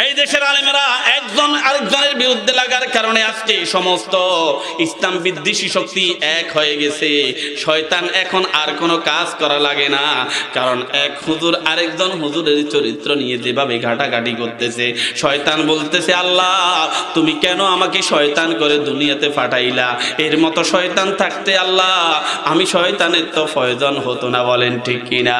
এই দেশের আলেমেরা একজন আরেকজনের বিরুদ্ধে লাগার কারণে আজকে সমস্ত ইসলাম বিদ্বেষী শক্তি এক হয়ে গেছে। শয়তান এখন আর কোনো কাজ করা লাগে না, কারণ এক হুজুর আরেকজন হুজুরের চরিত্র নিয়ে যেভাবে ঘাটাঘাটি করতেছে, শয়তান বলতেছে আল্লাহ তুমি কেন আমাকে শয়তান করে দুনিয়াতে পাঠাইলা? এর মতো শয়তান থাকতে আল্লাহ আমি শয়তানের তো প্রয়োজন হতো না। বলেন ঠিক কিনা?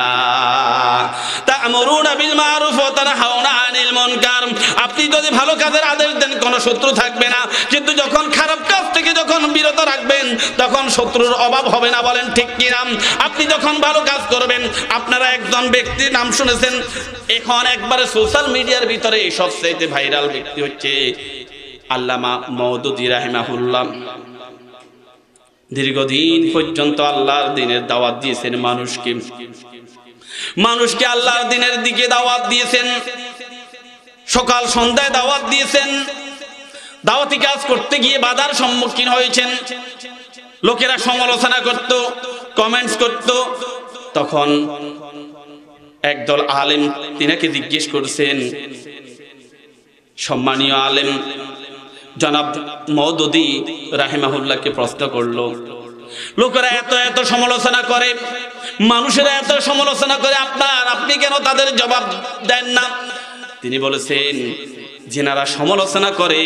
তা'মুরুনা বিল মারুফ ওয়া তানহাউনা আনিল মুনকার। আপনি যদি ভালো কাজের আদেশ দেন কোনো শত্রু থাকবে না, কিন্তু যখন খারাপ কাজ থেকে যখন বিরত রাখবেন তখন শত্রুর অভাব হবে না। বলেন ঠিক কিনা? আপনি যখন ভালো কাজ করবেন, আপনারা একজন ব্যক্তির নাম শুনেছেন, এখন একবারে সোশ্যাল মিডিয়ার ভিতরে সবচেয়ে ভাইরাল ব্যক্তি হচ্ছে আল্লামা মওদুদী রাহিমাহুল্লাহ। দীর্ঘদিন পর্যন্ত আল্লাহর দ্বীনের দাওয়াত দিয়েছেন মানুষকে আল্লাহর দ্বীনের দিকে দাওয়াত দিয়েছেন, সকাল সন্ধ্যায় দাওয়াত দিয়েছেন। দাওয়াতি কাজ করতে গিয়ে বাধার সম্মুখীন হয়েছেন, লোকেরা সমালোচনা করত, কমেন্টস করত। তখন একদল আলেম তিনাকে জিজ্ঞেস করছেন, সম্মানীয় আলেম জনাব মওদুদী রাহিমাহুল্লাহকে প্রশ্ন করলো, লোকেরা এত সমালোচনা করে, মানুষেরা এত সমালোচনা করে, আপনি কেন তাদের জবাব দেন না? তিনি বলেছেন, যিনারা সমালোচনা করে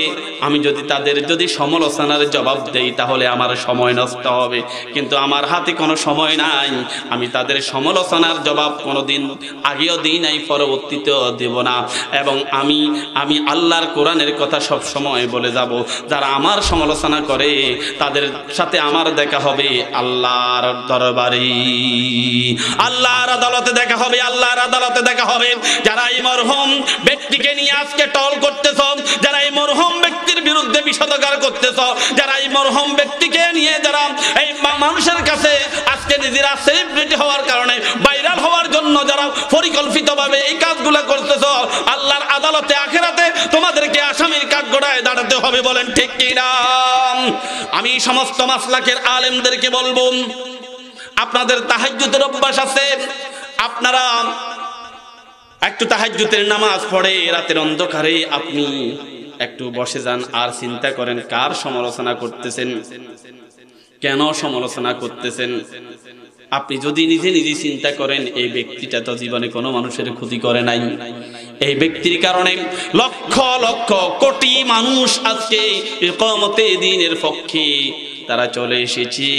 আমি যদি তাদের সমালোচনার জবাব দেই তাহলে আমার সময় নষ্ট হবে, কিন্তু আমার হাতে কোনো সময় নাই। আমি তাদের সমালোচনার জবাব কোনোদিন আগেও দিই নাই, পরবর্তীতেও দেব না। এবং আমি আল্লাহর কোরআনের কথা সব সময় বলে যাব। যারা আমার সমালোচনা করে তাদের সাথে আমার দেখা হবে আল্লাহর দরবারে, আল্লাহর আদালতে দেখা হবে, আল্লাহর আদালতে দেখা হবে। যারা এই মরহুম ব্যক্তিকে নিয়ে আজকে টল করতেছ, যারা এই মরহুম ব্যক্তির বিরুদ্ধে বিষোদগার করতেছ, যারা এই মরহুম ব্যক্তিকে নিয়ে যারা এই মানুষের কাছে আজকে নিজেরা সেলিব্রিটি হওয়ার কারণে ভাইরাল হওয়ার জন্য যারা পরিকল্পিতভাবে এই কাজগুলো করতেছ, আল্লাহর আদালতে আখিরাতে তোমাদেরকে আসামির কাঠগড়ায় দাঁড়াতে হবে। বলেন ঠিক কিনা? আমি সমস্ত মাসলাকের আলেমদেরকে বলবো, আপনাদের তাহাজ্জুদের অভ্যাস আছে, আপনারা একটু তাহাজ্জুদের নামাজ পড়ে রাতের অন্ধকারে আপনি একটু বসে যান আর চিন্তা করেন কার সমালোচনা করতেছেন, কেন সমালোচনা করতেছেন। আপনি যদি নিজে চিন্তা করেন এই ব্যক্তিটা তো জীবনে কোনো মানুষের ক্ষতি করে নাই, এই ব্যক্তির কারণে লক্ষ লক্ষ কোটি মানুষ আজকে ইকামতে দ্বীনের পক্ষে তারা চলে এসেছে,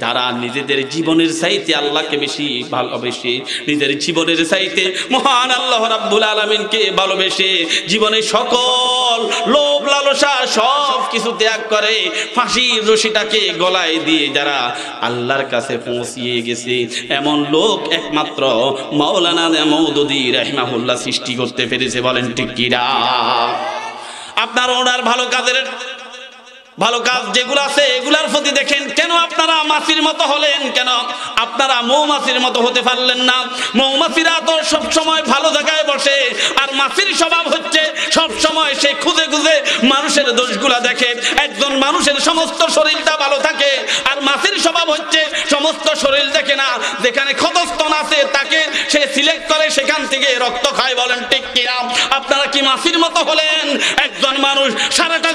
যারা নিজেদের জীবনের চাইতে আল্লাহকে বেশি ভালোবেসে, নিজের জীবনের চাইতে মহান আল্লাহ রাব্বুল আলামিনকে ভালোবেসে, জীবনে সকল লোভ লালসা সব কিছু ত্যাগ করে ফাঁসির রশিটাকে গলায় দিয়ে যারা আল্লাহর কাছে পৌঁছিয়ে গেছে, এমন লোক একমাত্র মাওলানা মওদুদী রাহিমাহুল্লাহ সৃষ্টি করতে পেরেছে। বলেন ঠিক কিনা? আপনার ওনার ভালো কাজ যেগুলো আছে এগুলার প্রতি দেখেন, কেন আপনারা মাছির মতো হলেন? কেন আপনারা মৌমাছির মতো হতে পারলেন না? মৌমাছিরা তো সব সময় ভালো জায়গায় বসে, আর মাছির স্বভাব হচ্ছে সব সময় সে খুঁজে খুঁজে মানুষের দোষগুলা দেখে। একজন মানুষের সমস্ত শরীরটা ভালো থাকে, আর মাছির স্বভাব হচ্ছে সমস্ত শরীর দেখে না, যেখানে ক্ষতস্থান আছে তাকে সে সিলেক্ট করে, সেখান থেকে রক্ত খায়। বলেন ঠিক কিনা? আপনারা কি মাছির মতো হলেন? একজন মানুষ সারাটা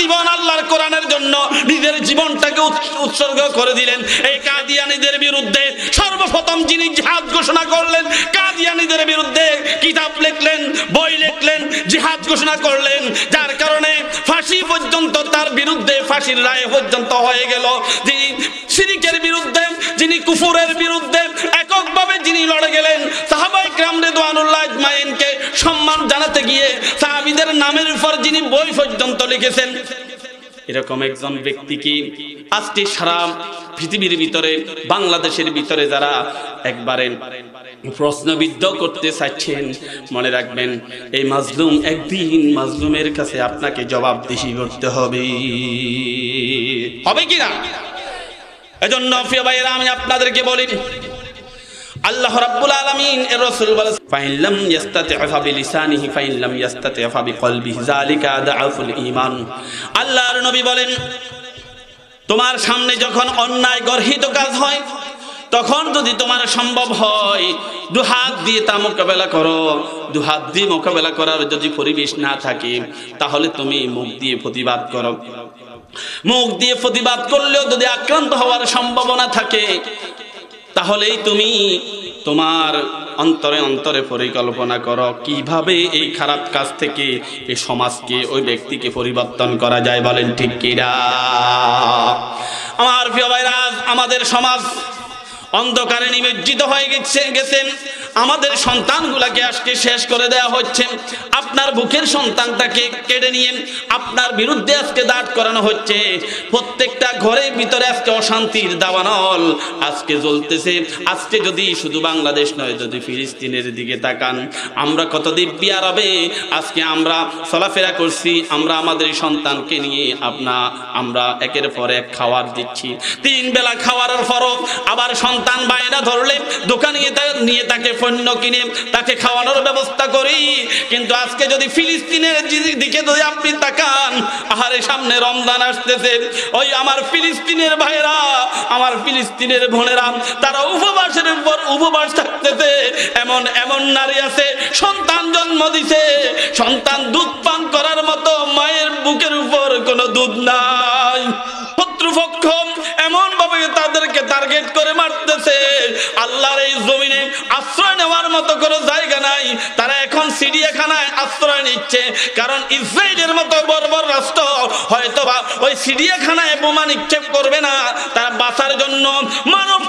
জীবন আল্লাহর কোরআনের জন্য নিজের জীবনটাকে উৎসর্গ করে দিলেন। এই কাদিয়ানীদের বিরুদ্ধে সর্বপ্রথম যিনি জিহাদ ঘোষণা করলেন, কাদিয়ানীদের বিরুদ্ধে কিতাব লিখলেন, বই লিখলেন, জিহাদ ঘোষণা করলেন, যার কারণে ফাঁসি পর্যন্ত তার বিরুদ্ধে ফাঁসির রায় পর্যন্ত হয়ে গেল। যিনি শিরকের বিরুদ্ধে, যিনি কুফরের বিরুদ্ধে এককভাবে যিনি লড়ে গেলেন, সাহাবায়ে কেরাম রিদওয়ানুল্লাহ আজমাইনকে সম্মান জানাতে গিয়ে সাহাবীদের নামের উপর যিনি বই পর্যন্ত লিখেছেন, এরকম একজন ব্যক্তিকে আজকে সারা পৃথিবীর ভিতরে, বাংলাদেশের ভিতরে যারা একবারে প্রশ্নবিদ্ধ করতে চাচ্ছেন, মনে রাখবেন এই মাজলুম একদিন মাজলুমের কাছে আপনাকে জবাবদিহি করতে হবে কি না? এজন্য প্রিয় ভাইরা আমি আপনাদেরকে বলি, আল্লাহ রাব্বুল আলামিন এর রাসূল বলেন, ফাইল্লাম ইস্তাতি'ফা বিলিসানিহি ফাইল্লাম ইস্তাতি'ফা বিকলবিহি যালিকা আদআফুল ঈমান। আল্লাহর নবী বলেন, তোমার সামনে যখন অন্যায় গর্হিত কাজ হয়, তখন যদি তোমার সম্ভব হয় দুহাত দিয়ে তা মোকাবেলা করো। দুহাত দিয়ে মোকাবেলা করার যদি পরিবেশ না থাকে তাহলে তুমি মুখ দিয়ে প্রতিবাদ করো। মুখ দিয়ে প্রতিবাদ করলেও যদি আক্রান্ত হওয়ার সম্ভাবনা থাকে তাহলেই তুমি তোমার অন্তরে অন্তরে পরিকল্পনা করো কিভাবে এই খারাপ কাজ থেকে এই সমাজকে ওই ব্যক্তিকে পরিবর্তন করা যায়। বলেন ঠিক কিনা? আমার প্রিয় ভাইরা, আমাদের সমাজ অন্ধকারে নিমজ্জিত হয়ে গেছেন। আমাদের সন্তানগুলাকে আজকে শেষ করে দেওয়া হচ্ছে। আপনার বুকের সন্তানটাকে কেড়ে নিয়ে আপনার বিরুদ্ধে আজকে দাঁড় করানো হচ্ছে। প্রত্যেকটা ঘরের ভিতরে আজকে অশান্তির দাবানল আজকে জ্বলতেছে। আজকে যদি শুধু বাংলাদেশ নয়, যদি ফিলিস্তিনের দিকে তাকান, আমরা কত দিব্যি আরবে আজকে আমরা চলাফেরা করছি। আমরা আমাদের সন্তানকে নিয়ে আমরা একের পর এক খাবার দিচ্ছি। 3 বেলা খাওয়ার পরও আবার সন্তান বাইরে ধরলে দোকানে নিয়ে তাকে পণ্য কিনে তাকে খাওয়ানোর ব্যবস্থা করি। কিন্তু আজকে যদি ফিলিস্তিনের দিকে যদি আপনি তাকান, আহারে সামনে রমজান আসতেছে, ওই আমার ফিলিস্তিনের ভাইরা, আমার ফিলিস্তিনের বোনেরা, তারা উপবাসের উপর উপবাস থাকতেছে। এমন এমন নারী আছে সন্তান জন্ম দিছে, সন্তান দুধ পান করার মতো মায়ের বুকের উপর কোনো দুধ নাই। শত্রুপক্ষ এমন ভাবে তাদেরকে টার্গেট করে মারতেছে, আল্লাহর এই জমিনে আশ্রয় নেওয়ার মতো কোনো জায়গা নাই। তারা এখন চিড়িয়াখানায় আশ্রয় নিচ্ছে, কারণ ইসরায়েলের মতো বর্বর রাষ্ট্র হয়তোবা ওই চিড়িয়াখানায় বোমা নিক্ষেপ করবে না। তারা বাঁচার জন্য মানব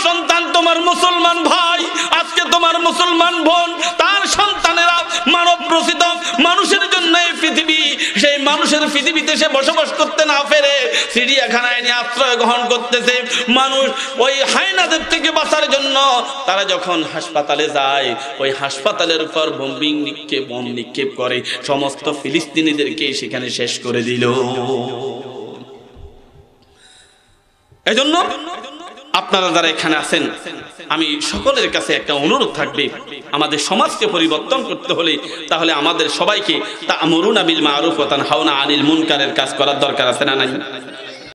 সন্তান তোমার মুসলমান ভাই, আজকে তোমার মুসলমান বোন, তার সন্তানেরা মানব রচিত মানুষের জন্য এই পৃথিবী, সেই মানুষের পৃথিবীতে সে বসবাস করতে না পেরে চিড়িয়াখানায় নিয়ে আশ্রয় গ্রহণ করতেছে। মানুষ ওই হায়নাদের থেকে বাঁচার জন্য তারা যখন হাসপাতালে যায়, ওই হাসপাতালের উপর বোম নিক্ষেপ করে সমস্ত ফিলিস্তিনিদেরকে সেখানে শেষ করে দিল। এজন্য আপনারা যারা এখানে আছেন, আমি সকলের কাছে একটা অনুরোধ থাকবে, আমাদের সমাজকে পরিবর্তন করতে হলে তাহলে আমাদের সবাইকে তা'মুরুনা বিল মা'রুফ ওয়া তানহাউনা আনিল মুনকারের কাজ করার দরকার আছে না নাই?